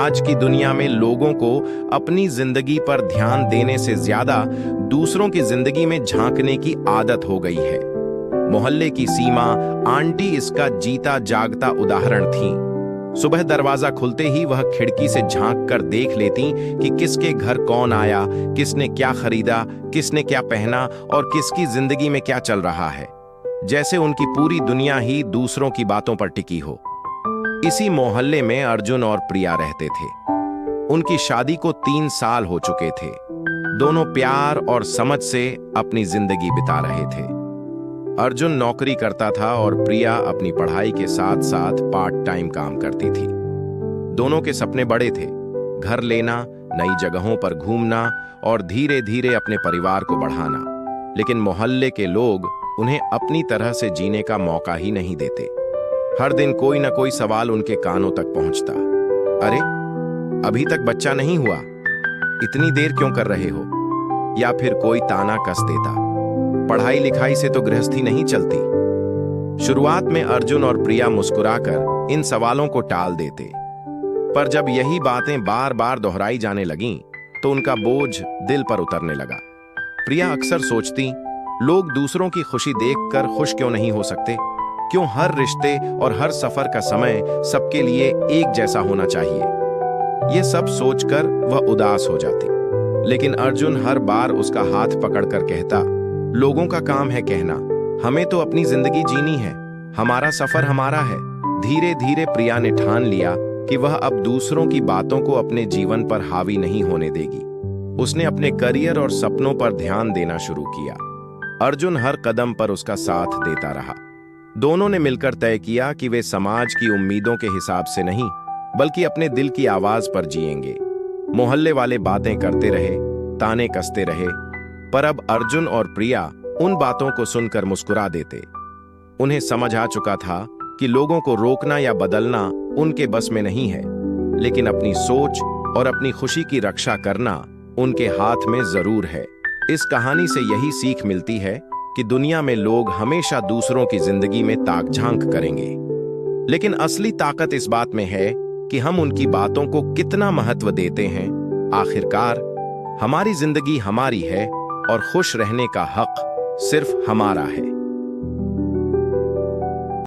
आज की दुनिया में लोगों को अपनी जिंदगी पर ध्यान देने से ज्यादा दूसरों की जिंदगी में झांकने की आदत हो गई है। मोहल्ले की सीमा आंटी इसका जीता जागता उदाहरण थी। सुबह दरवाजा खुलते ही वह खिड़की से झांक कर देख लेती कि किसके घर कौन आया, किसने क्या खरीदा, किसने क्या पहना और किसकी जिंदगी में क्या चल रहा है, जैसे उनकी पूरी दुनिया ही दूसरों की बातों पर टिकी हो। इसी मोहल्ले में अर्जुन और प्रिया रहते थे। उनकी शादी को 3 साल हो चुके थे। दोनों प्यार और समझ से अपनी जिंदगी बिता रहे थे। अर्जुन नौकरी करता था और प्रिया अपनी पढ़ाई के साथ साथ पार्ट टाइम काम करती थी। दोनों के सपने बड़े थे, घर लेना, नई जगहों पर घूमना और धीरे धीरे अपने परिवार को बढ़ाना। लेकिन मोहल्ले के लोग उन्हें अपनी तरह से जीने का मौका ही नहीं देते। हर दिन कोई ना कोई सवाल उनके कानों तक पहुंचता। अरे, अभी तक बच्चा नहीं हुआ, इतनी देर क्यों कर रहे हो? या फिर कोई ताना कस देता, पढ़ाई लिखाई से तो गृहस्थी नहीं चलती। शुरुआत में अर्जुन और प्रिया मुस्कुराकर इन सवालों को टाल देते, पर जब यही बातें बार बार दोहराई जाने लगीं, तो उनका बोझ दिल पर उतरने लगा। प्रिया अक्सर सोचती, लोग दूसरों की खुशी देखकर खुश क्यों नहीं हो सकते? क्यों हर रिश्ते और हर सफर का समय सबके लिए एक जैसा होना चाहिए? ये सब सोचकर वह उदास हो जाती। लेकिन अर्जुन हर बार उसका हाथ पकड़कर कहता, लोगों का काम है कहना, हमें तो अपनी जिंदगी जीनी है, हमारा सफर हमारा है। धीरे धीरे प्रिया ने ठान लिया कि वह अब दूसरों की बातों को अपने जीवन पर हावी नहीं होने देगी। उसने अपने करियर और सपनों पर ध्यान देना शुरू किया। अर्जुन हर कदम पर उसका साथ देता रहा। दोनों ने मिलकर तय किया कि वे समाज की उम्मीदों के हिसाब से नहीं, बल्कि अपने दिल की आवाज पर जिएंगे। मोहल्ले वाले बातें करते रहे, ताने कसते रहे, पर अब अर्जुन और प्रिया उन बातों को सुनकर मुस्कुरा देते। उन्हें समझ आ चुका था कि लोगों को रोकना या बदलना उनके बस में नहीं है, लेकिन अपनी सोच और अपनी खुशी की रक्षा करना उनके हाथ में जरूर है। इस कहानी से यही सीख मिलती है कि दुनिया में लोग हमेशा दूसरों की जिंदगी में ताक झांक करेंगे, लेकिन असली ताकत इस बात में है कि हम उनकी बातों को कितना महत्व देते हैं। आखिरकार हमारी जिंदगी हमारी है और खुश रहने का हक सिर्फ हमारा है।